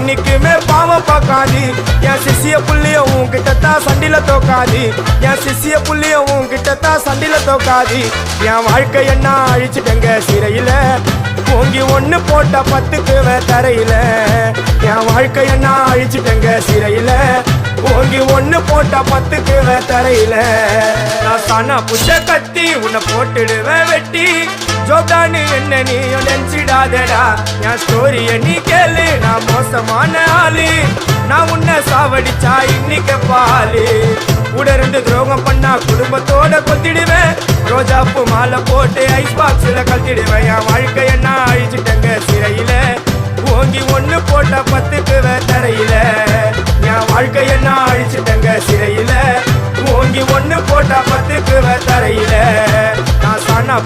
என்னைக்குமே பாவம் பார்க்காது என் சிசிய புள்ளிய உன்கிட்டத்தான் சண்டில தோக்காது என் சிசிய புள்ளிய உன்கிட்டத்தான் சண்டில தோக்காது என் வாழ்க்கை என்ன அழிச்சிட்டங்க சிறையில ஓங்கி ஒண்ணு போட்ட 10க்கு தரையில என் வாழ்க்கை என்ன அழிச்சிட்டங்க சிறையில ஓங்கி ஒண்ணு போட்ட 10க்கு தரையில நான் சானா புஷ கத்தி உன்னை போட்டுடுவேன் வெட்டி ஜோப்டானு என்ன நீ நினைச்சிடாதடா என் ஸ்டோரிய நீ கேளு நான் மோசமான ஆளு நான் உன்னை சாவடிச்சா இன்னைக்கு பாலு உடருந்து துரோகம் பண்ணா குடும்பத்தோட கொத்திடுவேன் ரோஜாப்பு மாலை போட்டு ஐஸ் பாக்ஸ்ல கத்திடுவேன் என் வாழ்க்கை என்ன அழிச்சிட்டங்க சிறையில ஓங்கி ஒண்ணு போட்ட 10க்கு தரையில என் வாழ்க்கை என்ன அழிச்சிட்டங்க சிறையில ஓங்கி ஒண்ணு போட்ட 10க்கு தரையில நான் சானா